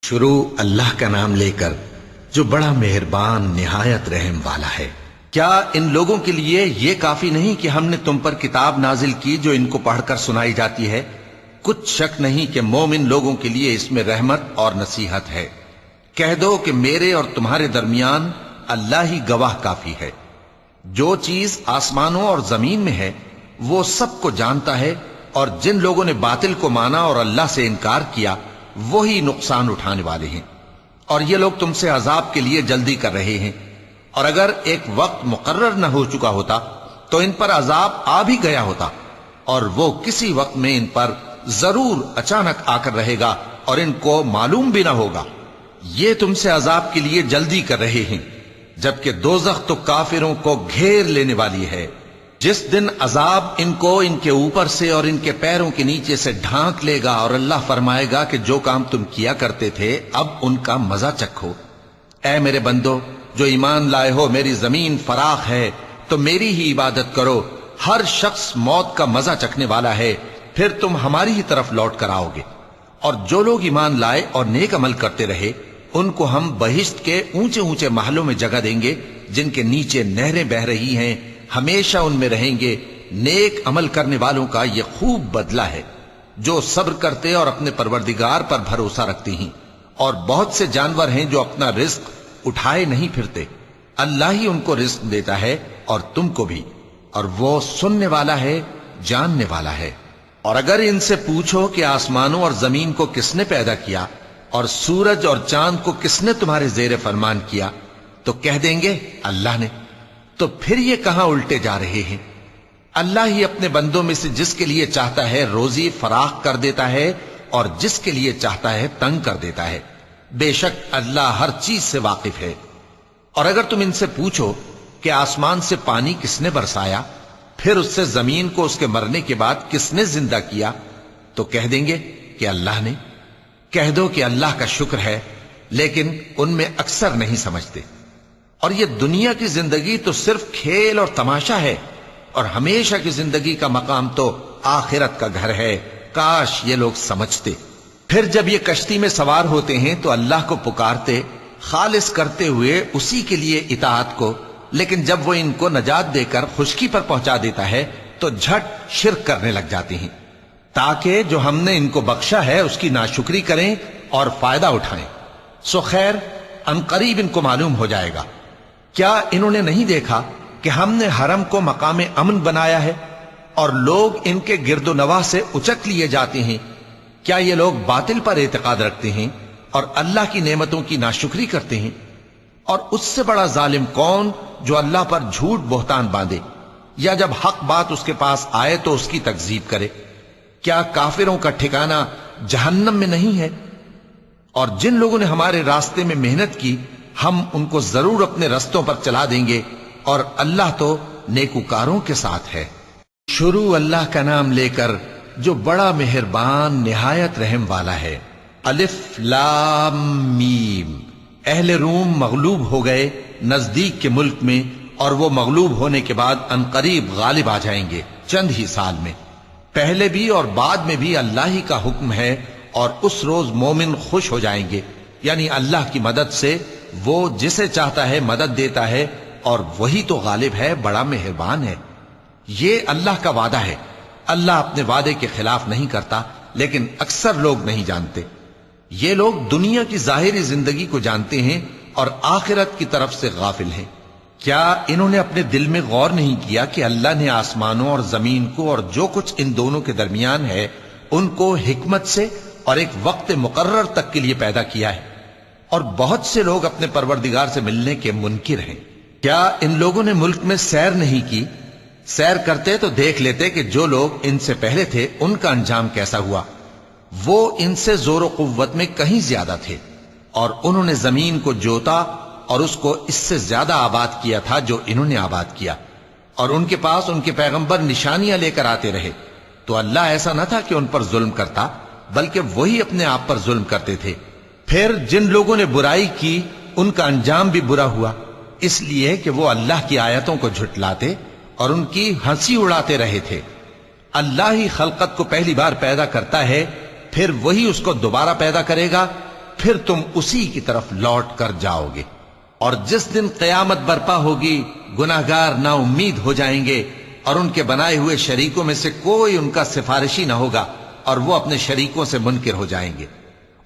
شروع اللہ کا نام لے کر جو بڑا مہربان نہایت رحم والا ہے۔ کیا ان لوگوں کے لیے یہ کافی نہیں کہ ہم نے تم پر کتاب نازل کی جو ان کو پڑھ کر سنائی جاتی ہے؟ کچھ شک نہیں کہ مومن لوگوں کے لیے اس میں رحمت اور نصیحت ہے۔ کہہ دو کہ میرے اور تمہارے درمیان اللہ ہی گواہ کافی ہے۔ جو چیز آسمانوں اور زمین میں ہے وہ سب کو جانتا ہے، اور جن لوگوں نے باطل کو مانا اور اللہ سے انکار کیا وہی نقصان اٹھانے والے ہیں۔ اور یہ لوگ تم سے عذاب کے لیے جلدی کر رہے ہیں، اور اگر ایک وقت مقرر نہ ہو چکا ہوتا تو ان پر عذاب آ بھی گیا ہوتا، اور وہ کسی وقت میں ان پر ضرور اچانک آ کر رہے گا اور ان کو معلوم بھی نہ ہوگا۔ یہ تم سے عذاب کے لیے جلدی کر رہے ہیں، جبکہ دوزخ تو کافروں کو گھیر لینے والی ہے۔ جس دن عذاب ان کو ان کے اوپر سے اور ان کے پیروں کے نیچے سے ڈھانک لے گا، اور اللہ فرمائے گا کہ جو کام تم کیا کرتے تھے اب ان کا مزہ چکھو۔ اے میرے بندو جو ایمان لائے ہو، میری زمین فراخ ہے تو میری ہی عبادت کرو۔ ہر شخص موت کا مزہ چکھنے والا ہے، پھر تم ہماری ہی طرف لوٹ کر آؤ گے۔ اور جو لوگ ایمان لائے اور نیک عمل کرتے رہے ان کو ہم بہشت کے اونچے اونچے محلوں میں جگہ دیں گے، جن کے نیچے نہریں بہ رہی ہیں، ہمیشہ ان میں رہیں گے۔ نیک عمل کرنے والوں کا یہ خوب بدلہ ہے، جو صبر کرتے اور اپنے پروردگار پر بھروسہ رکھتے ہیں۔ اور بہت سے جانور ہیں جو اپنا رزق اٹھائے نہیں پھرتے، اللہ ہی ان کو رزق دیتا ہے اور تم کو بھی، اور وہ سننے والا ہے، جاننے والا ہے۔ اور اگر ان سے پوچھو کہ آسمانوں اور زمین کو کس نے پیدا کیا اور سورج اور چاند کو کس نے تمہارے زیر فرمان کیا، تو کہہ دیں گے اللہ نے۔ تو پھر یہ کہاں الٹے جا رہے ہیں؟ اللہ ہی اپنے بندوں میں سے جس کے لیے چاہتا ہے روزی فراخ کر دیتا ہے، اور جس کے لیے چاہتا ہے تنگ کر دیتا ہے۔ بے شک اللہ ہر چیز سے واقف ہے۔ اور اگر تم ان سے پوچھو کہ آسمان سے پانی کس نے برسایا، پھر اس سے زمین کو اس کے مرنے کے بعد کس نے زندہ کیا، تو کہہ دیں گے کہ اللہ نے۔ کہہ دو کہ اللہ کا شکر ہے، لیکن ان میں اکثر نہیں سمجھتے۔ اور یہ دنیا کی زندگی تو صرف کھیل اور تماشا ہے، اور ہمیشہ کی زندگی کا مقام تو آخرت کا گھر ہے۔ کاش یہ لوگ سمجھتے۔ پھر جب یہ کشتی میں سوار ہوتے ہیں تو اللہ کو پکارتے، خالص کرتے ہوئے اسی کے لیے اطاعت کو، لیکن جب وہ ان کو نجات دے کر خشکی پر پہنچا دیتا ہے تو جھٹ شرک کرنے لگ جاتے ہیں، تاکہ جو ہم نے ان کو بخشا ہے اس کی ناشکری کریں اور فائدہ اٹھائیں۔ سو خیر عنقریب ان کو معلوم ہو جائے گا۔ کیا انہوں نے نہیں دیکھا کہ ہم نے حرم کو مقام امن بنایا ہے، اور لوگ ان کے گرد و نواح سے اچک لیے جاتے ہیں؟ کیا یہ لوگ باطل پر اعتقاد رکھتے ہیں اور اللہ کی نعمتوں کی ناشکری کرتے ہیں؟ اور اس سے بڑا ظالم کون جو اللہ پر جھوٹ بہتان باندھے، یا جب حق بات اس کے پاس آئے تو اس کی تکذیب کرے؟ کیا کافروں کا ٹھکانہ جہنم میں نہیں ہے؟ اور جن لوگوں نے ہمارے راستے میں محنت کی ہم ان کو ضرور اپنے رستوں پر چلا دیں گے، اور اللہ تو نیکوکاروں کے ساتھ ہے۔ شروع اللہ کا نام لے کر جو بڑا مہربان نہایت رحم والا ہے۔ الف لام میم۔ اہل روم مغلوب ہو گئے نزدیک کے ملک میں، اور وہ مغلوب ہونے کے بعد عنقریب غالب آ جائیں گے چند ہی سال میں۔ پہلے بھی اور بعد میں بھی اللہ ہی کا حکم ہے، اور اس روز مومن خوش ہو جائیں گے، یعنی اللہ کی مدد سے۔ وہ جسے چاہتا ہے مدد دیتا ہے، اور وہی تو غالب ہے، بڑا مہربان ہے۔ یہ اللہ کا وعدہ ہے، اللہ اپنے وعدے کے خلاف نہیں کرتا، لیکن اکثر لوگ نہیں جانتے۔ یہ لوگ دنیا کی ظاہری زندگی کو جانتے ہیں اور آخرت کی طرف سے غافل ہیں۔ کیا انہوں نے اپنے دل میں غور نہیں کیا کہ اللہ نے آسمانوں اور زمین کو اور جو کچھ ان دونوں کے درمیان ہے ان کو حکمت سے اور ایک وقت مقرر تک کے لیے پیدا کیا ہے؟ اور بہت سے لوگ اپنے پروردگار سے ملنے کے منکر ہیں۔ کیا ان لوگوں نے ملک میں سیر نہیں کی؟ سیر کرتے تو دیکھ لیتے کہ جو لوگ ان سے پہلے تھے ان کا انجام کیسا ہوا۔ وہ ان سے زور و قوت میں کہیں زیادہ تھے، اور انہوں نے زمین کو جوتا اور اس کو اس سے زیادہ آباد کیا تھا جو انہوں نے آباد کیا، اور ان کے پاس ان کے پیغمبر نشانیاں لے کر آتے رہے۔ تو اللہ ایسا نہ تھا کہ ان پر ظلم کرتا، بلکہ وہی اپنے آپ پر ظلم کرتے تھے۔ پھر جن لوگوں نے برائی کی ان کا انجام بھی برا ہوا، اس لیے کہ وہ اللہ کی آیتوں کو جھٹلاتے اور ان کی ہنسی اڑاتے رہے تھے۔ اللہ ہی خلقت کو پہلی بار پیدا کرتا ہے، پھر وہی اس کو دوبارہ پیدا کرے گا۔ پھر تم اسی کی طرف لوٹ کر جاؤ گے۔ اور جس دن قیامت برپا ہوگی گناہگار نا امید ہو جائیں گے، اور ان کے بنائے ہوئے شریکوں میں سے کوئی ان کا سفارشی نہ ہوگا، اور وہ اپنے شریکوں سے منکر ہو جائیں گے۔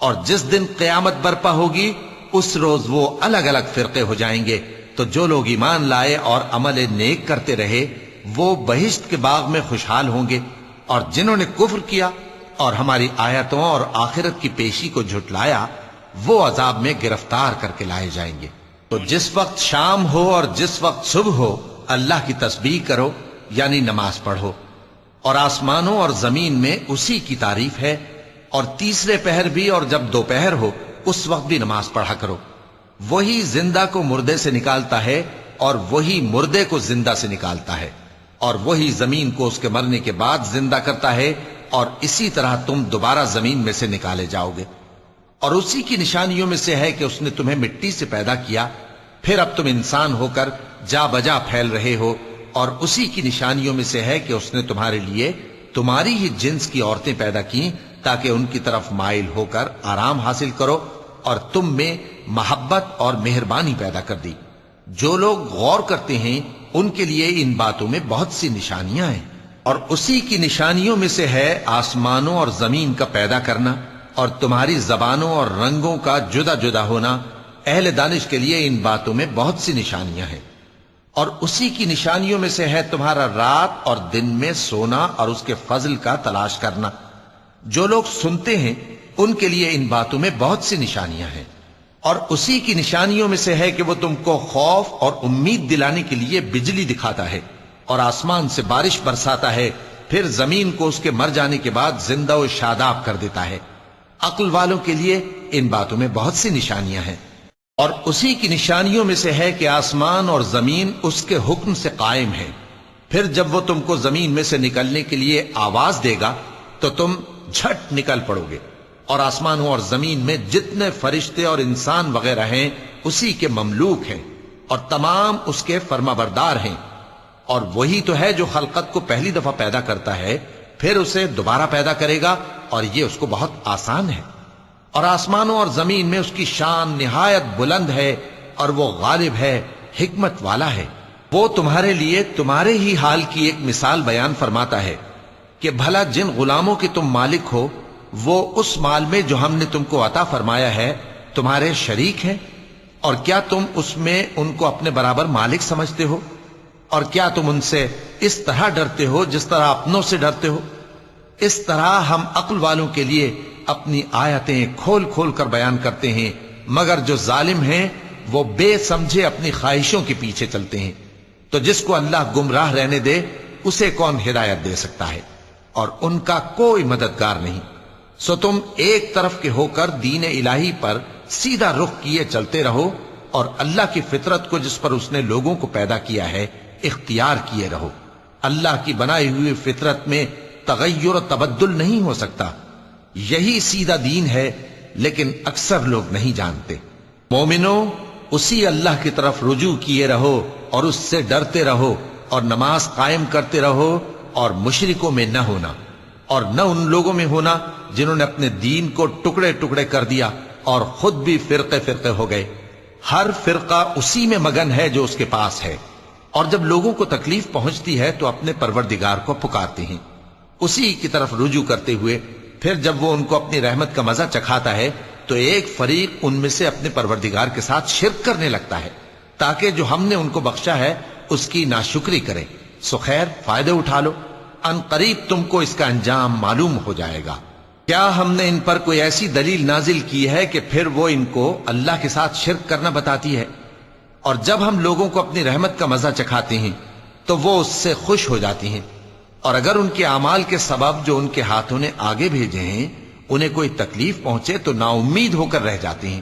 اور جس دن قیامت برپا ہوگی اس روز وہ الگ الگ فرقے ہو جائیں گے، تو جو لوگ ایمان لائے اور عمل نیک کرتے رہے وہ بہشت کے باغ میں خوشحال ہوں گے، اور جنہوں نے کفر کیا اور ہماری آیتوں اور آخرت کی پیشی کو جھٹلایا وہ عذاب میں گرفتار کر کے لائے جائیں گے۔ تو جس وقت شام ہو اور جس وقت صبح ہو اللہ کی تسبیح کرو، یعنی نماز پڑھو، اور آسمانوں اور زمین میں اسی کی تعریف ہے، اور تیسرے پہر بھی اور جب دوپہر ہو اس وقت بھی نماز پڑھا کرو۔ وہی زندہ کو مردے سے نکالتا ہے اور وہی مردے کو زندہ سے نکالتا ہے، اور وہی زمین کو اس کے مرنے کے بعد زندہ کرتا ہے، اور اسی طرح تم دوبارہ زمین میں سے نکالے جاؤ گے۔ اور اسی کی نشانیوں میں سے ہے کہ اس نے تمہیں مٹی سے پیدا کیا، پھر اب تم انسان ہو کر جا بجا پھیل رہے ہو، اور اسی کی نشانیوں میں سے ہے کہ اس نے تمہارے لیے تمہاری ہی جنس کی عورتیں پیدا کی تاکہ ان کی طرف مائل ہو کر آرام حاصل کرو، اور تم میں محبت اور مہربانی پیدا کر دی۔ جو لوگ غور کرتے ہیں ان کے لیے ان باتوں میں بہت سی نشانیاں ہیں۔ اور اسی کی نشانیوں میں سے ہے آسمانوں اور زمین کا پیدا کرنا، اور تمہاری زبانوں اور رنگوں کا جدا جدا ہونا۔ اہل دانش کے لیے ان باتوں میں بہت سی نشانیاں ہیں۔ اور اسی کی نشانیوں میں سے ہے تمہارا رات اور دن میں سونا اور اس کے فضل کا تلاش کرنا۔ جو لوگ سنتے ہیں ان کے لیے ان باتوں میں بہت سی نشانیاں ہیں۔ اور اسی کی نشانیوں میں سے ہے کہ وہ تم کو خوف اور امید دلانے کے لیے بجلی دکھاتا ہے، اور آسمان سے بارش برساتا ہے، پھر زمین کو اس کے مر جانے کے بعد زندہ و شاداب کر دیتا ہے۔ عقل والوں کے لیے ان باتوں میں بہت سی نشانیاں ہیں۔ اور اسی کی نشانیوں میں سے ہے کہ آسمان اور زمین اس کے حکم سے قائم ہے، پھر جب وہ تم کو زمین میں سے نکلنے کے لیے آواز دے گا تو تم جھٹ نکل پڑو گے۔ اور آسمانوں اور زمین میں جتنے فرشتے اور انسان وغیرہ ہیں اسی کے مملوک ہیں، اور تمام اس کے فرما بردار ہیں۔ اور وہی تو ہے جو خلقت کو پہلی دفعہ پیدا کرتا ہے، پھر اسے دوبارہ پیدا کرے گا، اور یہ اس کو بہت آسان ہے۔ اور آسمانوں اور زمین میں اس کی شان نہایت بلند ہے، اور وہ غالب ہے، حکمت والا ہے۔ وہ تمہارے لیے تمہارے ہی حال کی ایک مثال بیان فرماتا ہے کہ بھلا جن غلاموں کے تم مالک ہو وہ اس مال میں جو ہم نے تم کو عطا فرمایا ہے تمہارے شریک ہیں، اور کیا تم اس میں ان کو اپنے برابر مالک سمجھتے ہو؟ اور کیا تم ان سے اس طرح ڈرتے ہو جس طرح اپنوں سے ڈرتے ہو؟ اس طرح ہم عقل والوں کے لیے اپنی آیتیں کھول کھول کر بیان کرتے ہیں، مگر جو ظالم ہیں وہ بے سمجھے اپنی خواہشوں کے پیچھے چلتے ہیں۔ تو جس کو اللہ گمراہ رہنے دے اسے کون ہدایت دے سکتا ہے؟ اور ان کا کوئی مددگار نہیں۔ سو تم ایک طرف کے ہو کر دین الہی پر سیدھا رخ کیے چلتے رہو، اور اللہ کی فطرت کو جس پر اس نے لوگوں کو پیدا کیا ہے اختیار کیے رہو۔ اللہ کی بنائی ہوئی فطرت میں تغیر و تبدل نہیں ہو سکتا۔ یہی سیدھا دین ہے، لیکن اکثر لوگ نہیں جانتے۔ مومنو، اسی اللہ کی طرف رجوع کیے رہو اور اس سے ڈرتے رہو، اور نماز قائم کرتے رہو، اور مشرکوں میں نہ ہونا، اور نہ ان لوگوں میں ہونا جنہوں نے اپنے دین کو ٹکڑے ٹکڑے کر دیا اور خود بھی فرقے فرقے ہو گئے۔ ہر فرقہ اسی میں مگن ہے جو اس کے پاس ہے، اور جب لوگوں کو تکلیف پہنچتی ہے تو اپنے پروردگار کو پکارتے ہیں، اسی کی طرف رجوع کرتے ہوئے پھر جب وہ ان کو اپنی رحمت کا مزہ چکھاتا ہے تو ایک فریق ان میں سے اپنے پروردگار کے ساتھ شرک کرنے لگتا ہے تاکہ جو ہم نے ان کو بخشا ہے اس کی ناشکری کریں۔ سو خیر، فائدے اٹھا لو، ان قریب تم کو اس کا انجام معلوم ہو جائے گا۔ کیا ہم نے ان پر کوئی ایسی دلیل نازل کی ہے کہ پھر وہ ان کو اللہ کے ساتھ شرک کرنا بتاتی ہے؟ اور جب ہم لوگوں کو اپنی رحمت کا مزہ چکھاتے ہیں تو وہ اس سے خوش ہو جاتی ہیں، اور اگر ان کے اعمال کے سبب جو ان کے ہاتھوں نے آگے بھیجے ہیں انہیں کوئی تکلیف پہنچے تو نا امید ہو کر رہ جاتے ہیں۔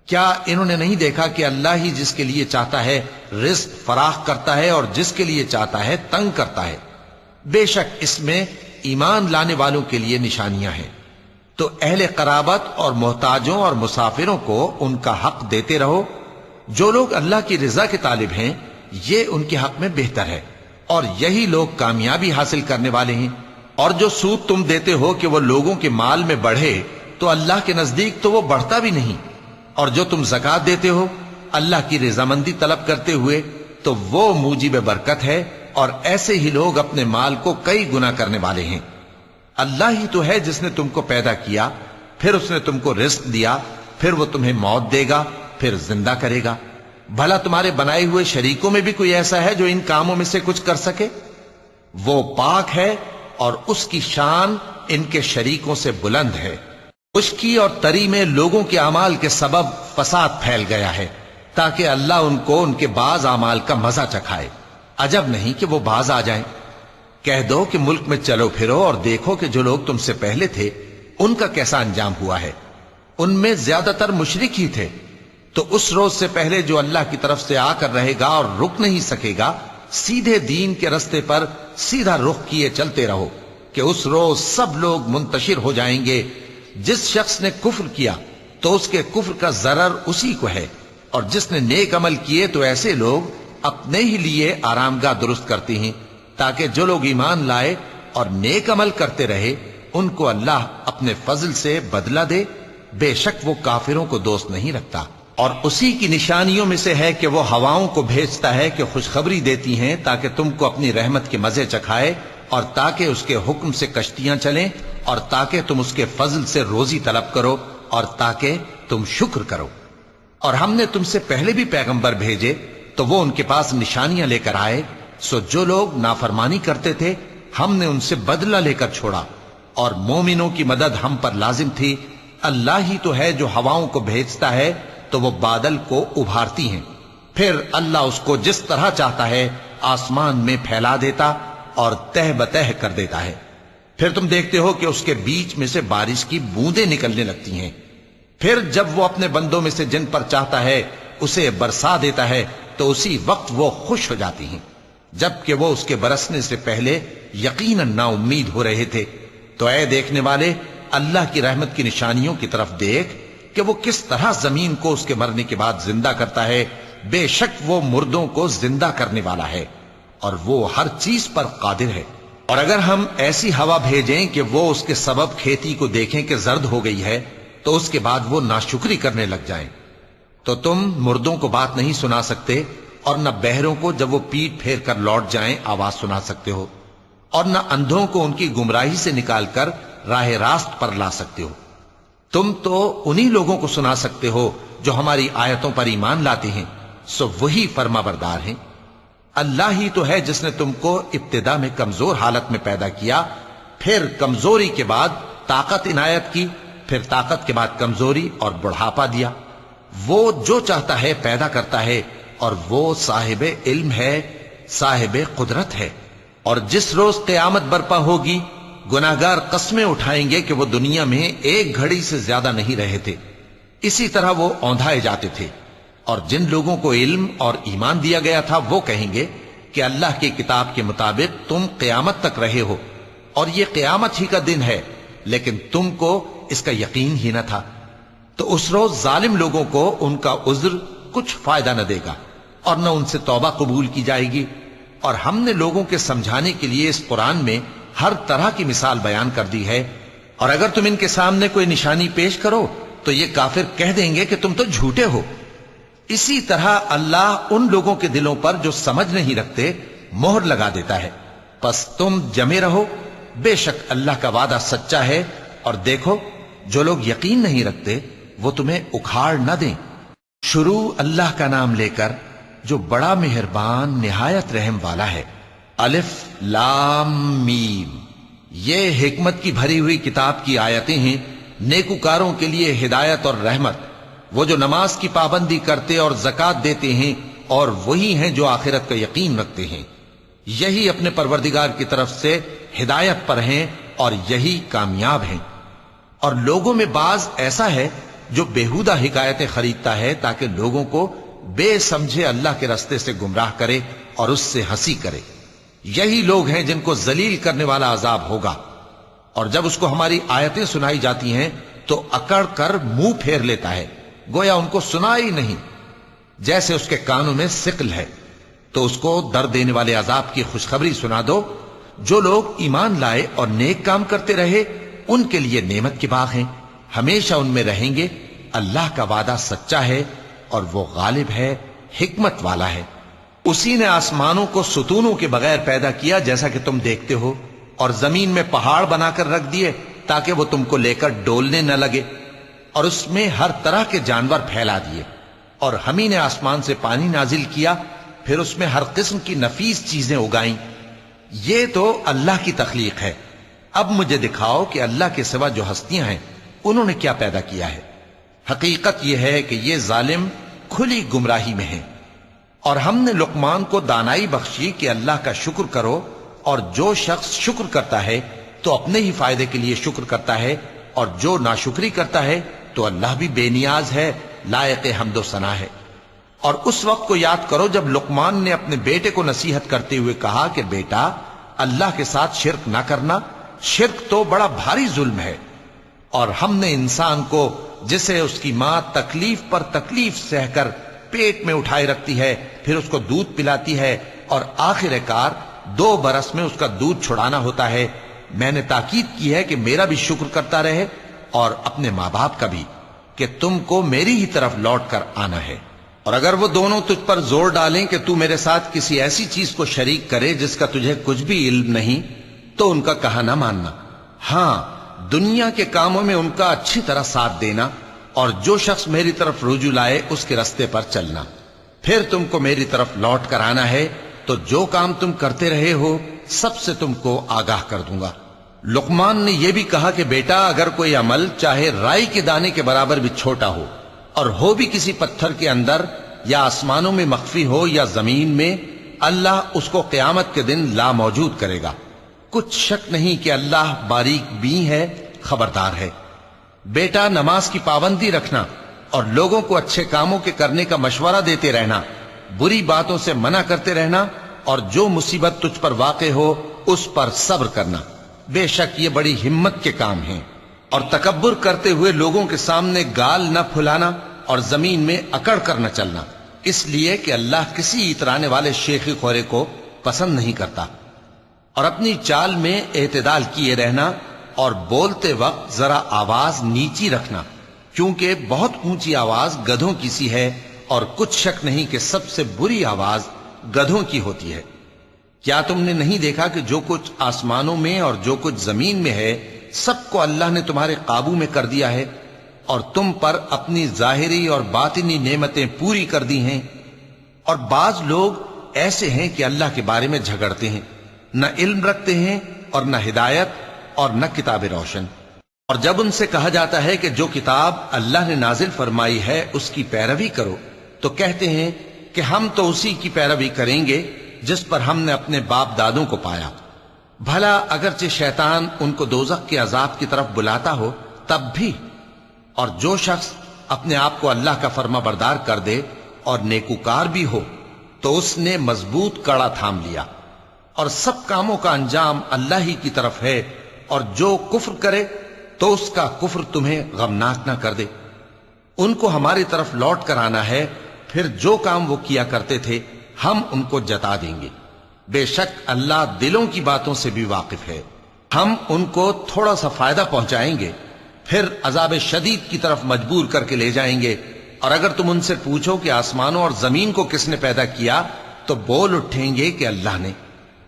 کیا انہوں نے نہیں دیکھا کہ اللہ ہی جس کے لیے چاہتا ہے رزق فراخ کرتا ہے اور جس کے لیے چاہتا ہے تنگ کرتا ہے؟ بے شک اس میں ایمان لانے والوں کے لیے نشانیاں ہیں۔ تو اہل قرابت اور محتاجوں اور مسافروں کو ان کا حق دیتے رہو۔ جو لوگ اللہ کی رضا کے طالب ہیں یہ ان کے حق میں بہتر ہے، اور یہی لوگ کامیابی حاصل کرنے والے ہیں۔ اور جو سود تم دیتے ہو کہ وہ لوگوں کے مال میں بڑھے، تو اللہ کے نزدیک تو وہ بڑھتا بھی نہیں، اور جو تم زکات دیتے ہو اللہ کی رضامندی طلب کرتے ہوئے تو وہ موجب برکت ہے، اور ایسے ہی لوگ اپنے مال کو کئی گنا کرنے والے ہیں۔ اللہ ہی تو ہے جس نے تم کو پیدا کیا، پھر اس نے تم کو رزق دیا، پھر وہ تمہیں موت دے گا، پھر زندہ کرے گا۔ بھلا تمہارے بنائے ہوئے شریکوں میں بھی کوئی ایسا ہے جو ان کاموں میں سے کچھ کر سکے؟ وہ پاک ہے اور اس کی شان ان کے شریکوں سے بلند ہے۔ خشکی اور تری میں لوگوں کے اعمال کے سبب فساد پھیل گیا ہے، تاکہ اللہ ان کو ان کے بعض اعمال کا مزہ چکھائے۔ عجب نہیں کہ وہ باز آ جائیں۔ کہہ دو کہ ملک میں چلو پھرو اور دیکھو کہ جو لوگ تم سے پہلے تھے ان کا کیسا انجام ہوا ہے۔ ان میں زیادہ تر مشرک ہی تھے، تو اس روز سے پہلے جو اللہ کی طرف سے آ کر رہے گا اور رک نہیں سکے گا، سیدھے دین کے رستے پر سیدھا رخ کیے چلتے رہو کہ اس روز سب لوگ منتشر ہو جائیں گے۔ جس شخص نے کفر کیا تو اس کے کفر کا ضرر اسی کو ہے، اور جس نے نیک عمل کیے تو ایسے لوگ اپنے ہی لیے آرام گاہ درست کرتے ہیں، تاکہ جو لوگ ایمان لائے اور نیک عمل کرتے رہے ان کو اللہ اپنے فضل سے بدلہ دے۔ بے شک وہ کافروں کو دوست نہیں رکھتا۔ اور اسی کی نشانیوں میں سے ہے کہ وہ ہواؤں کو بھیجتا ہے کہ خوشخبری دیتی ہیں تاکہ تم کو اپنی رحمت کے مزے چکھائے، اور تاکہ اس کے حکم سے کشتیاں چلیں، اور تاکہ تم اس کے فضل سے روزی طلب کرو، اور تاکہ تم شکر کرو۔ اور ہم نے تم سے پہلے بھی پیغمبر بھیجے تو وہ ان کے پاس نشانیاں لے کر آئے، سو جو لوگ نافرمانی کرتے تھے ہم نے ان سے بدلہ لے کر چھوڑا، اور مومنوں کی مدد ہم پر لازم تھی۔ اللہ ہی تو ہے جو ہواؤں کو بھیجتا ہے تو وہ بادل کو ابھارتی ہیں، پھر اللہ اس کو جس طرح چاہتا ہے آسمان میں پھیلا دیتا اور تہ بتہ کر دیتا ہے۔ پھر تم دیکھتے ہو کہ اس کے بیچ میں سے بارش کی بوندیں نکلنے لگتی ہیں، پھر جب وہ اپنے بندوں میں سے جن پر چاہتا ہے اسے برسا دیتا ہے تو اسی وقت وہ خوش ہو جاتی ہیں، جبکہ وہ اس کے برسنے سے پہلے یقیناً نا امید ہو رہے تھے۔ تو اے دیکھنے والے، اللہ کی رحمت کی نشانیوں کی طرف دیکھ کہ وہ کس طرح زمین کو اس کے مرنے کے بعد زندہ کرتا ہے۔ بے شک وہ مردوں کو زندہ کرنے والا ہے اور وہ ہر چیز پر قادر ہے۔ اور اگر ہم ایسی ہوا بھیجیں کہ وہ اس کے سبب کھیتی کو دیکھیں کہ زرد ہو گئی ہے تو اس کے بعد وہ ناشکری کرنے لگ جائیں، تو تم مردوں کو بات نہیں سنا سکتے، اور نہ بہروں کو جب وہ پیٹ پھیر کر لوٹ جائیں آواز سنا سکتے ہو، اور نہ اندھوں کو ان کی گمراہی سے نکال کر راہ راست پر لا سکتے ہو۔ تم تو انہی لوگوں کو سنا سکتے ہو جو ہماری آیتوں پر ایمان لاتے ہیں، سو وہی فرما بردار ہیں۔ اللہ ہی تو ہے جس نے تم کو ابتدا میں کمزور حالت میں پیدا کیا، پھر کمزوری کے بعد طاقت عنایت کی، پھر طاقت کے بعد کمزوری اور بڑھاپا دیا۔ وہ جو چاہتا ہے پیدا کرتا ہے، اور وہ صاحب علم ہے، صاحب قدرت ہے۔ اور جس روز قیامت برپا ہوگی گناہگار قسمیں اٹھائیں گے کہ وہ دنیا میں ایک گھڑی سے زیادہ نہیں رہے تھے، اسی طرح وہ اوندھائے جاتے تھے۔ اور جن لوگوں کو علم اور ایمان دیا گیا تھا وہ کہیں گے کہ اللہ کی کتاب کے مطابق تم قیامت تک رہے ہو، اور یہ قیامت ہی کا دن ہے، لیکن تم کو اس کا یقین ہی نہ تھا۔ تو اس روز ظالم لوگوں کو ان کا عذر کچھ فائدہ نہ دے گا، اور نہ ان سے توبہ قبول کی جائے گی۔ اور ہم نے لوگوں کے سمجھانے کے لیے اس قرآن میں ہر طرح کی مثال بیان کر دی ہے، اور اگر تم ان کے سامنے کوئی نشانی پیش کرو تو یہ کافر کہہ دیں گے کہ تم تو جھوٹے ہو۔ اسی طرح اللہ ان لوگوں کے دلوں پر جو سمجھ نہیں رکھتے مہر لگا دیتا ہے۔ پس تم جمے رہو، بے شک اللہ کا وعدہ سچا ہے، اور دیکھو جو لوگ یقین نہیں رکھتے وہ تمہیں اکھاڑ نہ دیں۔ شروع اللہ کا نام لے کر جو بڑا مہربان نہایت رحم والا ہے۔ الف لام میم، یہ حکمت کی بھری ہوئی کتاب کی آیتیں ہیں، نیکوکاروں کے لیے ہدایت اور رحمت، وہ جو نماز کی پابندی کرتے اور زکوٰۃ دیتے ہیں، اور وہی ہیں جو آخرت کا یقین رکھتے ہیں، یہی اپنے پروردگار کی طرف سے ہدایت پر ہیں اور یہی کامیاب ہیں۔ اور لوگوں میں بعض ایسا ہے جو بیہودہ حکایتیں خریدتا ہے تاکہ لوگوں کو بے سمجھے اللہ کے رستے سے گمراہ کرے اور اس سے ہنسی کرے۔ یہی لوگ ہیں جن کو ذلیل کرنے والا عذاب ہوگا، اور جب اس کو ہماری آیتیں سنائی جاتی ہیں تو اکڑ کر منہ پھیر لیتا ہے، گویا ان کو سنا ہی نہیں، جیسے اس کے کانوں میں ثقل ہے۔ تو اس کو درد دینے والے عذاب کی خوشخبری سنا دو۔ جو لوگ ایمان لائے اور نیک کام کرتے رہے ان کے لیے نعمت کے باغ ہیں، ہمیشہ ان میں رہیں گے۔ اللہ کا وعدہ سچا ہے اور وہ غالب ہے، حکمت والا ہے۔ اسی نے آسمانوں کو ستونوں کے بغیر پیدا کیا جیسا کہ تم دیکھتے ہو، اور زمین میں پہاڑ بنا کر رکھ دیے تاکہ وہ تم کو لے کر ڈولنے نہ لگے، اور اس میں ہر طرح کے جانور پھیلا دیے، اور ہم ہی نے آسمان سے پانی نازل کیا، پھر اس میں ہر قسم کی نفیس چیزیں اگائیں۔ یہ تو اللہ کی تخلیق ہے۔ اب مجھے دکھاؤ کہ اللہ کے سوا جو ہستیاں ہیں انہوں نے کیا پیدا کیا ہے۔ حقیقت یہ ہے کہ یہ ظالم کھلی گمراہی میں ہیں۔ اور ہم نے لقمان کو دانائی بخشی کہ اللہ کا شکر کرو، اور جو شخص شکر کرتا ہے تو اپنے ہی فائدے کے لیے شکر کرتا ہے، اور جو ناشکری کرتا ہے تو اللہ بھی بے نیاز ہے، لائق حمد و ثنا ہے۔ اور اس وقت کو یاد کرو جب لقمان نے اپنے بیٹے کو نصیحت کرتے ہوئے کہا کہ بیٹا، اللہ کے ساتھ شرک نہ کرنا، شرک تو بڑا بھاری ظلم ہے۔ اور ہم نے انسان کو، جسے اس کی ماں تکلیف پر تکلیف سہ کر پیٹ میں اٹھائے رکھتی ہے، پھر اس کو دودھ پلاتی ہے، اور آخر کار 2 برس میں اس کا دودھ چھڑانا ہوتا ہے، میں نے تاکید کی ہے کہ میرا بھی شکر کرتا رہے اور اپنے ماں باپ کا بھی، کہ تم کو میری ہی طرف لوٹ کر آنا ہے۔ اور اگر وہ دونوں تجھ پر زور ڈالیں کہ تو میرے ساتھ کسی ایسی چیز کو شریک کرے جس کا تجھے کچھ بھی علم نہیں، تو ان کا کہا نہ ماننا۔ ہاں، دنیا کے کاموں میں ان کا اچھی طرح ساتھ دینا، اور جو شخص میری طرف رجوع لائے اس کے رستے پر چلنا۔ پھر تم کو میری طرف لوٹ کر آنا ہے، تو جو کام تم کرتے رہے ہو سب سے تم کو آگاہ کر دوں گا۔ لقمان نے یہ بھی کہا کہ بیٹا، اگر کوئی عمل چاہے رائی کے دانے کے برابر بھی چھوٹا ہو، اور ہو بھی کسی پتھر کے اندر یا آسمانوں میں مخفی ہو یا زمین میں، اللہ اس کو قیامت کے دن لا موجود کرے گا۔ کچھ شک نہیں کہ اللہ باریک بین ہے، خبردار ہے۔ بیٹا، نماز کی پابندی رکھنا اور لوگوں کو اچھے کاموں کے کرنے کا مشورہ دیتے رہنا، بری باتوں سے منع کرتے رہنا، اور جو مصیبت تجھ پر واقع ہو اس پر صبر کرنا۔ بے شک یہ بڑی ہمت کے کام ہیں۔ اور تکبر کرتے ہوئے لوگوں کے سامنے گال نہ پھلانا، اور زمین میں اکڑ کر نہ چلنا، اس لیے کہ اللہ کسی اترانے والے شیخی خورے کو پسند نہیں کرتا۔ اور اپنی چال میں اعتدال کیے رہنا، اور بولتے وقت ذرا آواز نیچی رکھنا، کیونکہ بہت اونچی آواز گدھوں کی سی ہے، اور کچھ شک نہیں کہ سب سے بری آواز گدھوں کی ہوتی ہے۔ کیا تم نے نہیں دیکھا کہ جو کچھ آسمانوں میں اور جو کچھ زمین میں ہے سب کو اللہ نے تمہارے قابو میں کر دیا ہے، اور تم پر اپنی ظاہری اور باطنی نعمتیں پوری کر دی ہیں۔ اور بعض لوگ ایسے ہیں کہ اللہ کے بارے میں جھگڑتے ہیں، نہ علم رکھتے ہیں اور نہ ہدایت اور نہ کتاب روشن۔ اور جب ان سے کہا جاتا ہے کہ جو کتاب اللہ نے نازل فرمائی ہے اس کی پیروی کرو، تو کہتے ہیں کہ ہم تو اسی کی پیروی کریں گے جس پر ہم نے اپنے باپ دادوں کو پایا۔ بھلا اگرچہ شیطان ان کو دوزخ کے عذاب کی طرف بلاتا ہو تب بھی۔ اور جو شخص اپنے آپ کو اللہ کا فرما بردار کر دے اور نیکوکار بھی ہو تو اس نے مضبوط کڑا تھام لیا، اور سب کاموں کا انجام اللہ ہی کی طرف ہے۔ اور جو کفر کرے تو اس کا کفر تمہیں غمناک نہ کر دے۔ ان کو ہماری طرف لوٹ کر آنا ہے، پھر جو کام وہ کیا کرتے تھے ہم ان کو جتا دیں گے۔ بے شک اللہ دلوں کی باتوں سے بھی واقف ہے۔ ہم ان کو تھوڑا سا فائدہ پہنچائیں گے، پھر عذاب شدید کی طرف مجبور کر کے لے جائیں گے۔ اور اگر تم ان سے پوچھو کہ آسمانوں اور زمین کو کس نے پیدا کیا، تو بول اٹھیں گے کہ اللہ نے۔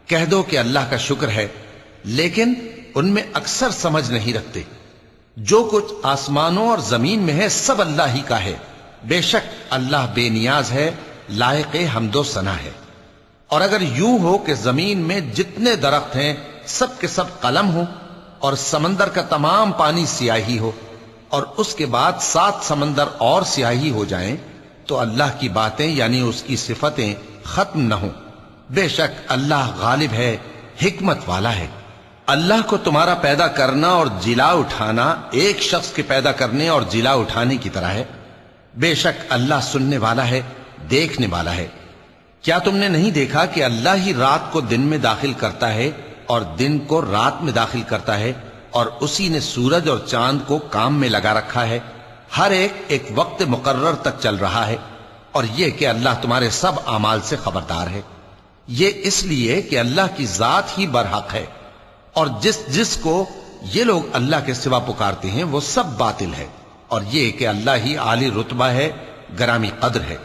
کہہ دو کہ اللہ کا شکر ہے، لیکن ان میں اکثر سمجھ نہیں رکھتے۔ جو کچھ آسمانوں اور زمین میں ہے سب اللہ ہی کا ہے۔ بے شک اللہ بے نیاز ہے، لائق حمد و ثنا ہے۔ اور اگر یوں ہو کہ زمین میں جتنے درخت ہیں سب کے سب قلم ہو، اور سمندر کا تمام پانی سیاہی ہو، اور اس کے بعد 7 سمندر اور سیاہی ہو جائیں، تو اللہ کی باتیں یعنی اس کی صفتیں ختم نہ ہوں۔ بے شک اللہ غالب ہے، حکمت والا ہے۔ اللہ کو تمہارا پیدا کرنا اور جلا اٹھانا ایک شخص کے پیدا کرنے اور جلا اٹھانے کی طرح ہے۔ بے شک اللہ سننے والا ہے، دیکھنے والا ہے۔ کیا تم نے نہیں دیکھا کہ اللہ ہی رات کو دن میں داخل کرتا ہے اور دن کو رات میں داخل کرتا ہے، اور اسی نے سورج اور چاند کو کام میں لگا رکھا ہے، ہر ایک وقت مقرر تک چل رہا ہے۔ اور یہ کہ اللہ تمہارے سب اعمال سے خبردار ہے۔ یہ اس لیے کہ اللہ کی ذات ہی برحق ہے، اور جس کو یہ لوگ اللہ کے سوا پکارتے ہیں وہ سب باطل ہے، اور یہ کہ اللہ ہی عالی رتبہ ہے، گرامی قدر ہے۔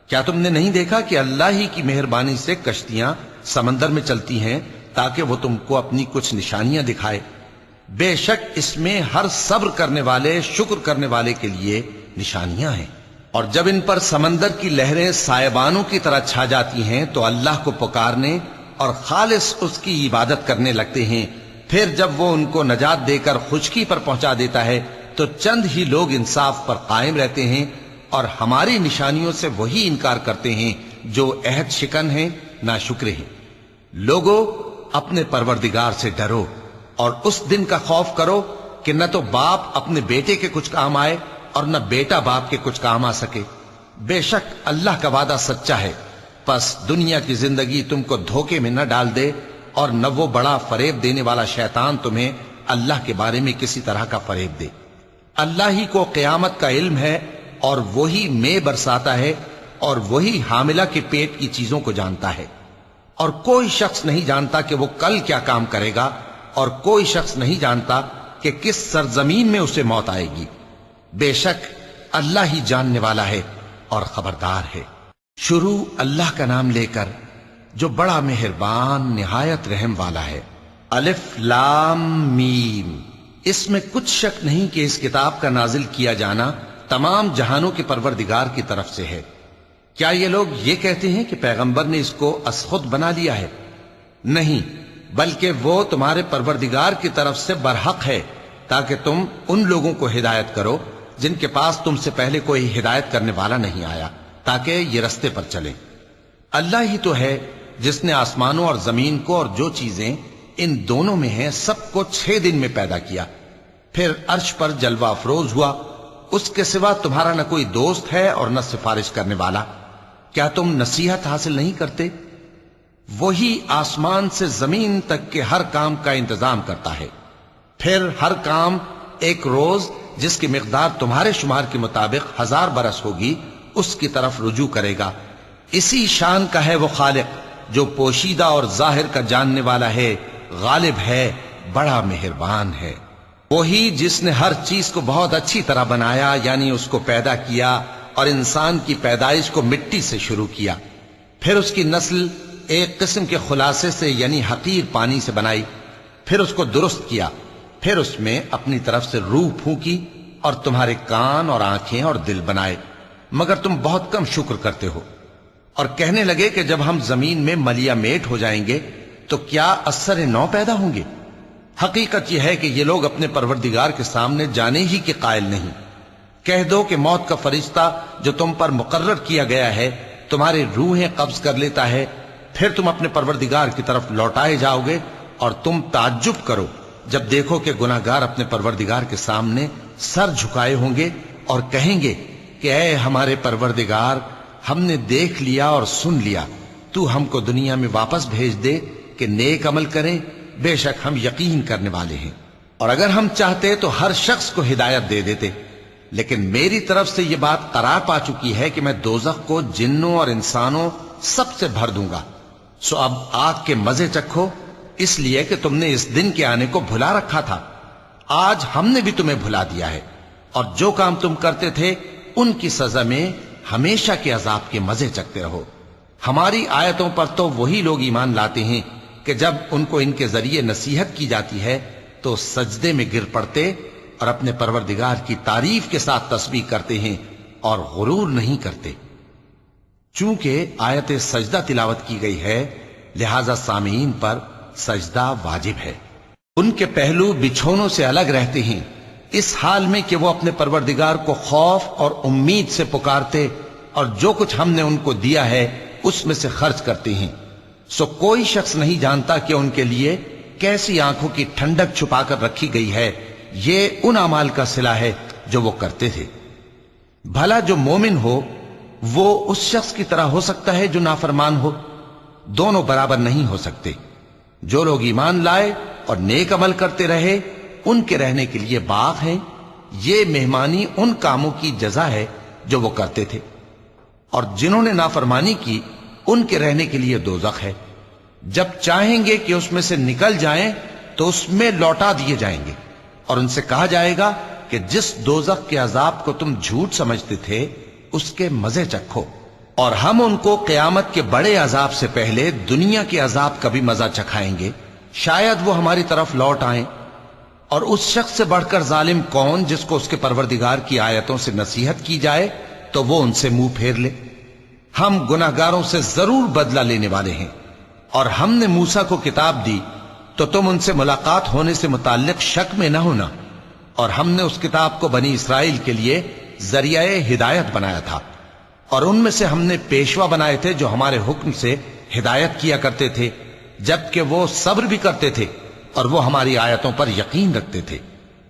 کیا تم نے نہیں دیکھا کہ اللہ ہی کی مہربانی سے کشتیاں سمندر میں چلتی ہیں تاکہ وہ تم کو اپنی کچھ نشانیاں دکھائے؟ بے شک اس میں ہر صبر کرنے والے، شکر کرنے والے کے لیے نشانیاں ہیں۔ اور جب ان پر سمندر کی لہریں سائبانوں کی طرح چھا جاتی ہیں تو اللہ کو پکارنے اور خالص اس کی عبادت کرنے لگتے ہیں، پھر جب وہ ان کو نجات دے کر خشکی پر پہنچا دیتا ہے تو چند ہی لوگ انصاف پر قائم رہتے ہیں، اور ہماری نشانیوں سے وہی انکار کرتے ہیں جو عہد شکن ہیں، ناشکرے ہیں۔ لوگو اپنے پروردگار سے ڈرو اور اس دن کا خوف کرو کہ نہ تو باپ اپنے بیٹے کے کچھ کام آئے اور نہ بیٹا باپ کے کچھ کام آ سکے۔ بے شک اللہ کا وعدہ سچا ہے، پس دنیا کی زندگی تم کو دھوکے میں نہ ڈال دے، اور نہ وہ بڑا فریب دینے والا شیطان تمہیں اللہ کے بارے میں کسی طرح کا فریب دے۔ اللہ ہی کو قیامت کا علم ہے، اور وہی میں برساتا ہے، اور وہی حاملہ کے پیٹ کی چیزوں کو جانتا ہے، اور کوئی شخص نہیں جانتا کہ وہ کل کیا کام کرے گا، اور کوئی شخص نہیں جانتا کہ کس سرزمین میں اسے موت آئے گی۔ بے شک اللہ ہی جاننے والا ہے اور خبردار ہے۔ شروع اللہ کا نام لے کر جو بڑا مہربان نہایت رحم والا ہے۔ الف لام میم۔ اس میں کچھ شک نہیں کہ اس کتاب کا نازل کیا جانا تمام جہانوں کے پروردگار کی طرف سے ہے۔ کیا یہ لوگ یہ کہتے ہیں کہ پیغمبر نے اس کو از خود بنا لیا ہے؟ نہیں، بلکہ وہ تمہارے پروردگار کی طرف سے برحق ہے، تاکہ تم ان لوگوں کو ہدایت کرو جن کے پاس تم سے پہلے کوئی ہدایت کرنے والا نہیں آیا، تاکہ یہ رستے پر چلیں۔ اللہ ہی تو ہے جس نے آسمانوں اور زمین کو اور جو چیزیں ان دونوں میں ہیں سب کو 6 دن میں پیدا کیا، پھر عرش پر جلوہ افروز ہوا۔ اس کے سوا تمہارا نہ کوئی دوست ہے اور نہ سفارش کرنے والا۔ کیا تم نصیحت حاصل نہیں کرتے؟ وہی آسمان سے زمین تک کے ہر کام کا انتظام کرتا ہے، پھر ہر کام ایک روز جس کی مقدار تمہارے شمار کے مطابق 1000 برس ہوگی اس کی طرف رجوع کرے گا۔ اسی شان کا ہے وہ خالق جو پوشیدہ اور ظاہر کا جاننے والا ہے، غالب ہے، بڑا مہربان ہے۔ وہی جس نے ہر چیز کو بہت اچھی طرح بنایا، یعنی اس کو پیدا کیا اور انسان کی پیدائش کو مٹی سے شروع کیا، پھر اس کی نسل ایک قسم کے خلاصے سے یعنی حقیر پانی سے بنائی، پھر اس کو درست کیا، پھر اس میں اپنی طرف سے روح پھونکی اور تمہارے کان اور آنکھیں اور دل بنائے، مگر تم بہت کم شکر کرتے ہو۔ اور کہنے لگے کہ جب ہم زمین میں ملیا میٹ ہو جائیں گے تو کیا اثر نو پیدا ہوں گے؟ حقیقت یہ ہے کہ یہ لوگ اپنے پروردگار کے سامنے جانے ہی کے قائل نہیں۔ کہہ دو کہ موت کا فرشتہ جو تم پر مقرر کیا گیا ہے تمہاری روحیں قبض کر لیتا ہے، پھر تم اپنے پروردگار کی طرف لوٹائے جاؤ گے، اور تم تعجب کرو جب دیکھو کہ گناہگار اپنے پروردگار کے سامنے سر جھکائے ہوں گے اور کہیں گے کہ اے ہمارے پروردگار، ہم نے دیکھ لیا اور سن لیا، تو ہم کو دنیا میں واپس بھیج دے کہ نیک عمل کریں، بے شک ہم یقین کرنے والے ہیں۔ اور اگر ہم چاہتے تو ہر شخص کو ہدایت دے دیتے، لیکن میری طرف سے یہ بات قرار پا چکی ہے کہ میں دوزخ کو جنوں اور انسانوں سب سے بھر دوں گا، سو اب آگ کے مزے چکھو، اس لیے کہ تم نے اس دن کے آنے کو بھلا رکھا تھا۔ آج ہم نے بھی تمہیں بھلا دیا ہے، اور جو کام تم کرتے تھے ان کی سزا میں ہمیشہ کے عذاب کے مزے چکتے رہو۔ ہماری آیتوں پر تو وہی لوگ ایمان لاتے ہیں کہ جب ان کو ان کے ذریعے نصیحت کی جاتی ہے تو سجدے میں گر پڑتے اور اپنے پروردگار کی تعریف کے ساتھ تسبیح کرتے ہیں اور غرور نہیں کرتے۔ چونکہ آیت سجدہ تلاوت کی گئی ہے لہذا سامعین پر سجدہ واجب ہے۔ ان کے پہلو بچھونوں سے الگ رہتے ہیں، اس حال میں کہ وہ اپنے پروردگار کو خوف اور امید سے پکارتے اور جو کچھ ہم نے ان کو دیا ہے اس میں سے خرچ کرتے ہیں۔ سو کوئی شخص نہیں جانتا کہ ان کے لیے کیسی آنکھوں کی ٹھنڈک چھپا کر رکھی گئی ہے، یہ ان اعمال کا صلہ ہے جو وہ کرتے تھے۔ بھلا جو مومن ہو وہ اس شخص کی طرح ہو سکتا ہے جو نافرمان ہو؟ دونوں برابر نہیں ہو سکتے۔ جو لوگ ایمان لائے اور نیک عمل کرتے رہے ان کے رہنے کے لیے باغ ہیں، یہ مہمانی ان کاموں کی جزا ہے جو وہ کرتے تھے، اور جنہوں نے نافرمانی کی ان کے رہنے کے لیے دوزخ ہے۔ جب چاہیں گے کہ اس میں سے نکل جائیں تو اس میں لوٹا دیے جائیں گے، اور ان سے کہا جائے گا کہ جس دوزخ کے عذاب کو تم جھوٹ سمجھتے تھے اس کے مزے چکھو، اور ہم ان کو قیامت کے بڑے عذاب سے پہلے دنیا کے عذاب کا بھی مزہ چکھائیں گے، شاید وہ ہماری طرف لوٹ آئیں۔ اور اس شخص سے بڑھ کر ظالم کون جس کو اس کے پروردگار کی آیتوں سے نصیحت کی جائے تو وہ ان سے منہ پھیر لے۔ ہم گناہگاروں سے ضرور بدلہ لینے والے ہیں، اور ہم نے موسیٰ کو کتاب دی تو تم ان سے ملاقات ہونے سے متعلق شک میں نہ ہونا، اور ہم نے اس کتاب کو بنی اسرائیل کے لیے ذریعہ ہدایت بنایا تھا، اور ان میں سے ہم نے پیشوا بنائے تھے جو ہمارے حکم سے ہدایت کیا کرتے تھے، جبکہ وہ صبر بھی کرتے تھے اور وہ ہماری آیتوں پر یقین رکھتے تھے۔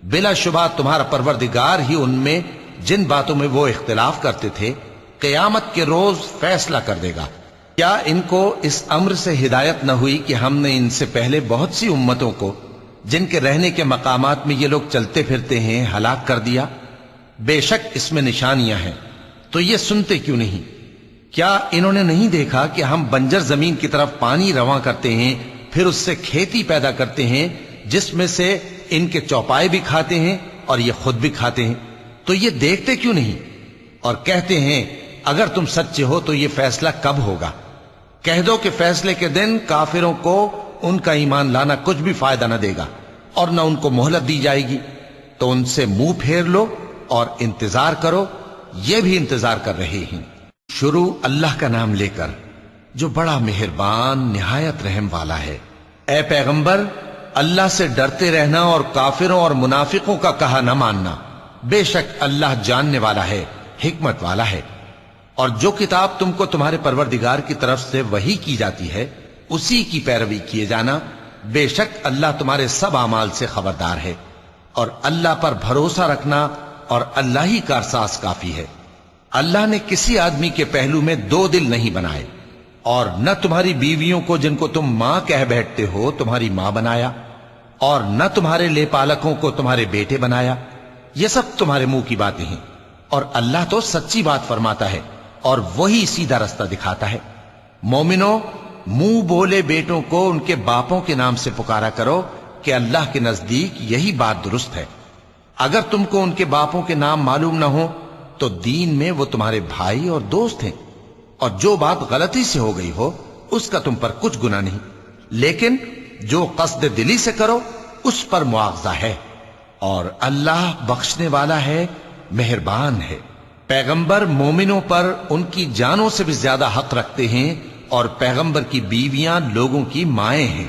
بلا شبہ تمہارا پروردگار ہی ان میں جن باتوں میں وہ اختلاف کرتے تھے قیامت کے روز فیصلہ کر دے گا۔ کیا ان کو اس امر سے ہدایت نہ ہوئی کہ ہم نے ان سے پہلے بہت سی امتوں کو جن کے رہنے کے مقامات میں یہ لوگ چلتے پھرتے ہیں ہلاک کر دیا؟ بے شک اس میں نشانیاں ہیں، تو یہ سنتے کیوں نہیں؟ کیا انہوں نے نہیں دیکھا کہ ہم بنجر زمین کی طرف پانی رواں کرتے ہیں، پھر اس سے کھیتی پیدا کرتے ہیں جس میں سے ان کے چوپائے بھی کھاتے ہیں اور یہ خود بھی کھاتے ہیں؟ تو یہ دیکھتے کیوں نہیں؟ اور کہتے ہیں اگر تم سچے ہو تو یہ فیصلہ کب ہوگا؟ کہہ دو کہ فیصلے کے دن کافروں کو ان کا ایمان لانا کچھ بھی فائدہ نہ دے گا اور نہ ان کو مہلت دی جائے گی، تو ان سے منہ پھیر لو اور انتظار کرو، یہ بھی انتظار کر رہے ہیں۔ شروع اللہ کا نام لے کر جو بڑا مہربان نہایت رحم والا ہے۔ اے پیغمبر، اللہ سے ڈرتے رہنا اور کافروں اور منافقوں کا کہا نہ ماننا، بے شک اللہ جاننے والا ہے، حکمت والا ہے۔ اور جو کتاب تم کو تمہارے پروردگار کی طرف سے وحی کی جاتی ہے اسی کی پیروی کیے جانا، بے شک اللہ تمہارے سب اعمال سے خبردار ہے۔ اور اللہ پر بھروسہ رکھنا اور اللہ ہی کارساز کافی ہے۔ اللہ نے کسی آدمی کے پہلو میں دو دل نہیں بنائے، اور نہ تمہاری بیویوں کو جن کو تم ماں کہہ بیٹھتے ہو تمہاری ماں بنایا، اور نہ تمہارے لے پالکوں کو تمہارے بیٹے بنایا۔ یہ سب تمہارے منہ کی باتیں ہیں، اور اللہ تو سچی بات فرماتا ہے اور وہی سیدھا رستہ دکھاتا ہے۔ مومنو، منہ بولے بیٹوں کو ان کے باپوں کے نام سے پکارا کرو کہ اللہ کے نزدیک یہی بات درست ہے۔ اگر تم کو ان کے باپوں کے نام معلوم نہ ہو تو دین میں وہ تمہارے بھائی اور دوست ہیں، اور جو بات غلطی سے ہو گئی ہو اس کا تم پر کچھ گناہ نہیں، لیکن جو قصد دلی سے کرو اس پر مواخذہ ہے، اور اللہ بخشنے والا ہے، مہربان ہے۔ پیغمبر مومنوں پر ان کی جانوں سے بھی زیادہ حق رکھتے ہیں، اور پیغمبر کی بیویاں لوگوں کی مائیں ہیں،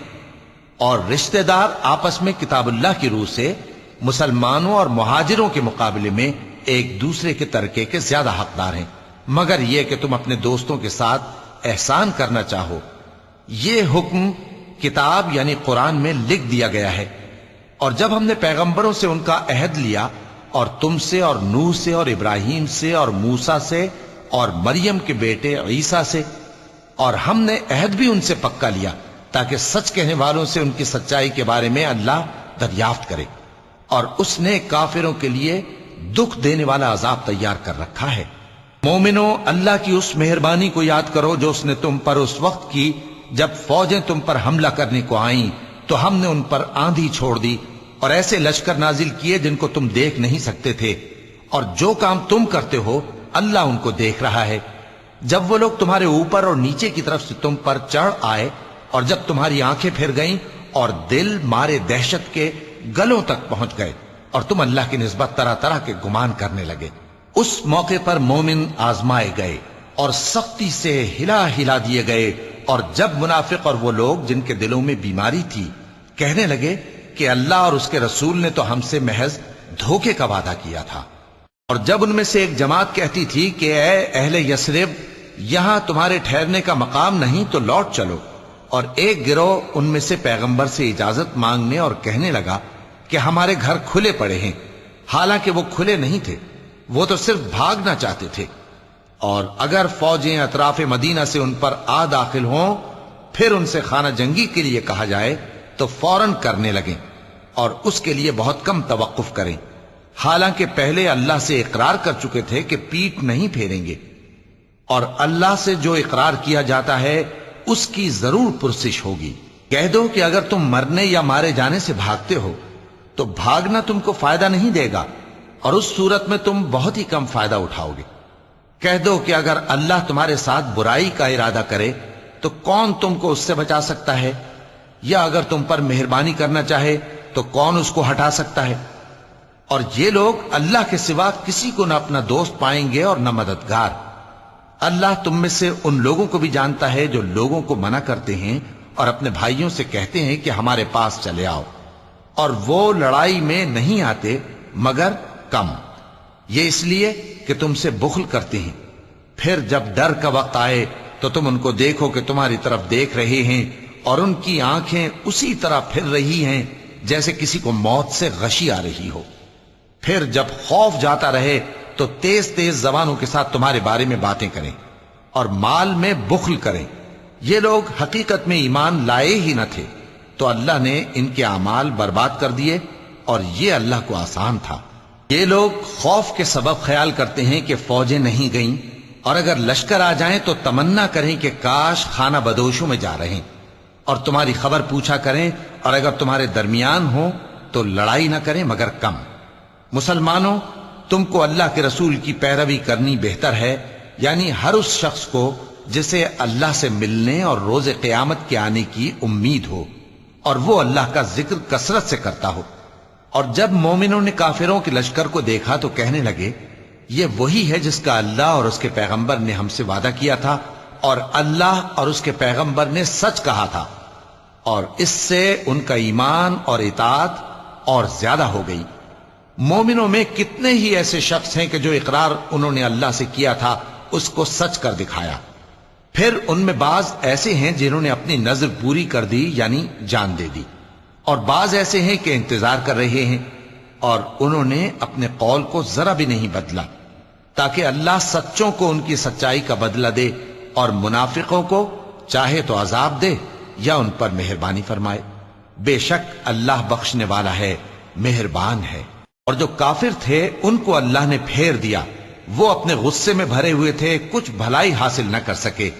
اور رشتہ دار آپس میں کتاب اللہ کی روح سے مسلمانوں اور مہاجروں کے مقابلے میں ایک دوسرے کے ترکے کے زیادہ حقدار ہیں، مگر یہ کہ تم اپنے دوستوں کے ساتھ احسان کرنا چاہو۔ یہ حکم کتاب یعنی قرآن میں لکھ دیا گیا ہے۔ اور جب ہم نے پیغمبروں سے ان کا عہد لیا، اور تم سے اور نوح سے اور ابراہیم سے اور موسیٰ سے اور مریم کے بیٹے عیسیٰ سے، اور ہم نے عہد بھی ان سے پکا لیا تاکہ سچ کہنے والوں سے ان کی سچائی کے بارے میں اللہ دریافت کرے، اور اس نے کافروں کے لیے دکھ دینے والا عذاب تیار کر رکھا ہے۔ مومنو، اللہ کی اس مہربانی کو یاد کرو جو اس نے تم پر اس وقت کی جب فوجیں تم پر حملہ کرنے کو آئیں تو ہم نے ان پر آندھی چھوڑ دی اور ایسے لشکر نازل کیے جن کو تم دیکھ نہیں سکتے تھے، اور جو کام تم کرتے ہو اللہ ان کو دیکھ رہا ہے۔ جب وہ لوگ تمہارے اوپر اور نیچے کی طرف سے تم پر چڑھ آئے، اور جب تمہاری آنکھیں پھر گئیں اور دل مارے دہشت کے گلوں تک پہنچ گئے، اور تم اللہ کی نسبت طرح طرح کے گمان کرنے لگے، اس موقع پر مومن آزمائے گئے اور سختی سے ہلا ہلا دیے گئے۔ اور جب منافق اور وہ لوگ جن کے دلوں میں بیماری تھی کہنے لگے کہ اللہ اور اس کے رسول نے تو ہم سے محض دھوکے کا وعدہ کیا تھا، اور جب ان میں سے ایک جماعت کہتی تھی کہ اے اہل یثرب، یہاں تمہارے ٹھہرنے کا مقام نہیں تو لوٹ چلو، اور ایک گروہ ان میں سے پیغمبر سے اجازت مانگنے اور کہنے لگا کہ ہمارے گھر کھلے پڑے ہیں، حالانکہ وہ کھلے نہیں تھے، وہ تو صرف بھاگنا چاہتے تھے۔ اور اگر فوجیں اطراف مدینہ سے ان پر آ داخل ہوں پھر ان سے خانہ جنگی کے لیے کہا جائے تو فوراً کرنے لگیں، اور اس کے لیے بہت کم توقف کریں، حالانکہ پہلے اللہ سے اقرار کر چکے تھے کہ پیٹ نہیں پھیریں گے، اور اللہ سے جو اقرار کیا جاتا ہے اس کی ضرور پرسش ہوگی۔ کہہ دو کہ اگر تم مرنے یا مارے جانے سے بھاگتے ہو تو بھاگنا تم کو فائدہ نہیں دے گا، اور اس صورت میں تم بہت ہی کم فائدہ اٹھاؤ گے۔ کہہ دو کہ اگر اللہ تمہارے ساتھ برائی کا ارادہ کرے تو کون تم کو اس سے بچا سکتا ہے، یا اگر تم پر مہربانی کرنا چاہے تو کون اس کو ہٹا سکتا ہے؟ اور یہ لوگ اللہ کے سوا کسی کو نہ اپنا دوست پائیں گے اور نہ مددگار۔ اللہ تم میں سے ان لوگوں کو بھی جانتا ہے جو لوگوں کو منع کرتے ہیں اور اپنے بھائیوں سے کہتے ہیں کہ ہمارے پاس چلے آؤ، اور وہ لڑائی میں نہیں آتے مگر کم، یہ اس لیے کہ تم سے بخل کرتے ہیں۔ پھر جب ڈر کا وقت آئے تو تم ان کو دیکھو کہ تمہاری طرف دیکھ رہے ہیں، اور ان کی آنکھیں اسی طرح پھر رہی ہیں جیسے کسی کو موت سے غشی آ رہی ہو۔ پھر جب خوف جاتا رہے تو تیز تیز زبانوں کے ساتھ تمہارے بارے میں باتیں کریں اور مال میں بخل کریں۔ یہ لوگ حقیقت میں ایمان لائے ہی نہ تھے، تو اللہ نے ان کے اعمال برباد کر دیے، اور یہ اللہ کو آسان تھا۔ یہ لوگ خوف کے سبب خیال کرتے ہیں کہ فوجیں نہیں گئیں، اور اگر لشکر آ جائیں تو تمنا کریں کہ کاش خانہ بدوشوں میں جا رہے، اور تمہاری خبر پوچھا کریں، اور اگر تمہارے درمیان ہو تو لڑائی نہ کریں مگر کم۔ مسلمانوں، تم کو اللہ کے رسول کی پیروی کرنی بہتر ہے، یعنی ہر اس شخص کو جسے اللہ سے ملنے اور روز قیامت کے آنے کی امید ہو، اور وہ اللہ کا ذکر کثرت سے کرتا ہو۔ اور جب مومنوں نے کافروں کے لشکر کو دیکھا تو کہنے لگے، یہ وہی ہے جس کا اللہ اور اس کے پیغمبر نے ہم سے وعدہ کیا تھا، اور اللہ اور اس کے پیغمبر نے سچ کہا تھا، اور اس سے ان کا ایمان اور اطاعت اور زیادہ ہو گئی۔ مومنوں میں کتنے ہی ایسے شخص ہیں کہ جو اقرار انہوں نے اللہ سے کیا تھا اس کو سچ کر دکھایا۔ پھر ان میں بعض ایسے ہیں جنہوں نے اپنی نظر پوری کر دی، یعنی جان دے دی، اور بعض ایسے ہیں کہ انتظار کر رہے ہیں، اور انہوں نے اپنے قول کو ذرا بھی نہیں بدلا، تاکہ اللہ سچوں کو ان کی سچائی کا بدلہ دے، اور منافقوں کو چاہے تو عذاب دے یا ان پر مہربانی فرمائے۔ بے شک اللہ بخشنے والا ہے، مہربان ہے۔ اور جو کافر تھے ان کو اللہ نے پھیر دیا، وہ اپنے غصے میں بھرے ہوئے تھے، کچھ بھلائی حاصل نہ کر سکے،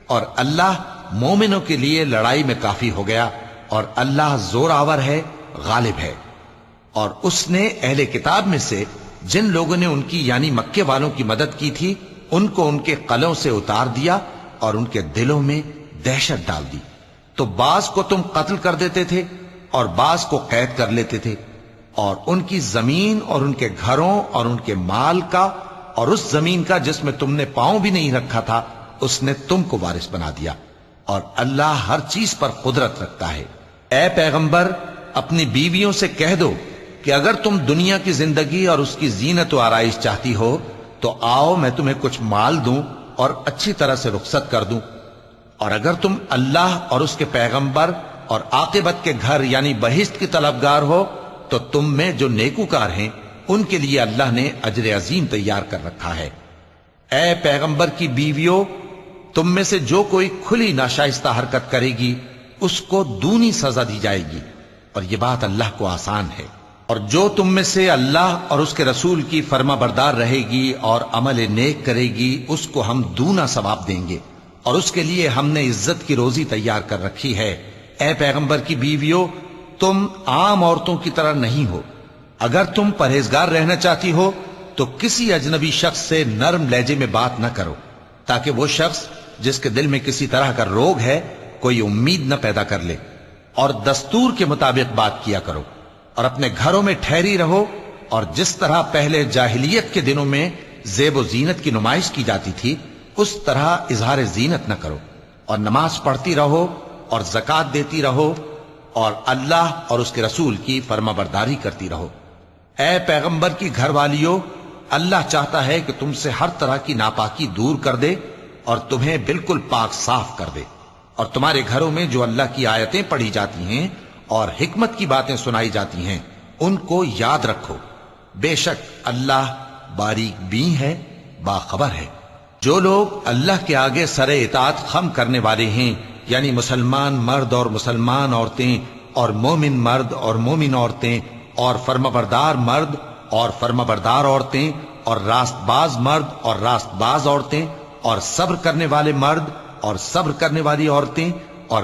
اور اللہ مومنوں کے لیے لڑائی میں کافی ہو گیا، اور اللہ زور آور ہے، غالب ہے۔ اور اس نے اہل کتاب میں سے جن لوگوں نے ان کی یعنی مکے والوں کی مدد کی تھی ان کو ان کے قلعوں سے اتار دیا اور ان کے دلوں میں دہشت ڈال دی، تو بعض کو تم قتل کر دیتے تھے اور بعض کو قید کر لیتے تھے، اور ان کی زمین اور ان کے گھروں اور ان کے مال کا اور اس زمین کا جس میں تم نے پاؤں بھی نہیں رکھا تھا اس نے تم کو وارث بنا دیا، اور اللہ ہر چیز پر قدرت رکھتا ہے۔ اے پیغمبر، اپنی بیویوں سے کہہ دو کہ اگر تم دنیا کی زندگی اور اس کی زینت و آرائش چاہتی ہو تو آؤ میں تمہیں کچھ مال دوں اور اچھی طرح سے رخصت کر دوں، اور اگر تم اللہ اور اس کے پیغمبر اور عاقبت کے گھر یعنی بہشت کی طلبگار ہو تو تم میں جو نیکوکار ہیں ان کے لیے اللہ نے اجر عظیم تیار کر رکھا ہے۔ اے پیغمبر کی بیویوں، تم میں سے جو کوئی کھلی ناشائستہ حرکت کرے گی اس کو دونی سزا دی جائے گی، اور یہ بات اللہ کو آسان ہے۔ اور جو تم میں سے اللہ اور اس کے رسول کی فرما بردار رہے گی اور عمل نیک کرے گی اس کو ہم دونا ثواب دیں گے، اور اس کے لیے ہم نے عزت کی روزی تیار کر رکھی ہے۔ اے پیغمبر کی بیویوں، تم عام عورتوں کی طرح نہیں ہو۔ اگر تم پرہیزگار رہنا چاہتی ہو تو کسی اجنبی شخص سے نرم لہجے میں بات نہ کرو، تاکہ وہ شخص جس کے دل میں کسی طرح کا روگ ہے کوئی امید نہ پیدا کر لے، اور دستور کے مطابق بات کیا کرو، اور اپنے گھروں میں ٹھہری رہو، اور جس طرح پہلے جاہلیت کے دنوں میں زیب و زینت کی نمائش کی جاتی تھی اس طرح اظہار زینت نہ کرو، اور نماز پڑھتی رہو اور زکوٰۃ دیتی رہو، اور اللہ اور اس کے رسول کی فرما برداری کرتی رہو۔ اے پیغمبر کی گھر والیوں، اللہ چاہتا ہے کہ تم سے ہر طرح کی ناپاکی دور کر دے اور تمہیں بالکل پاک صاف کر دے، اور تمہارے گھروں میں جو اللہ کی آیتیں پڑھی جاتی ہیں اور حکمت کی باتیں سنائی جاتی ہیں ان کو یاد رکھو، بے شک اللہ باریک بین ہے، باخبر ہے۔ جو لوگ اللہ کے آگے سر اطاعت خم کرنے والے ہیں، یعنی مسلمان مرد اور مسلمان عورتیں اور مومن مرد اور مومن عورتیں اور فرمانبردار مرد اور فرمانبردار عورتیں اور راست باز مرد اور راست باز عورتیں اور صبر کرنے والے مرد اور صبر کرنے والی عورتیں اور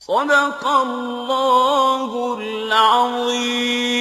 صدق اللہ العظیم۔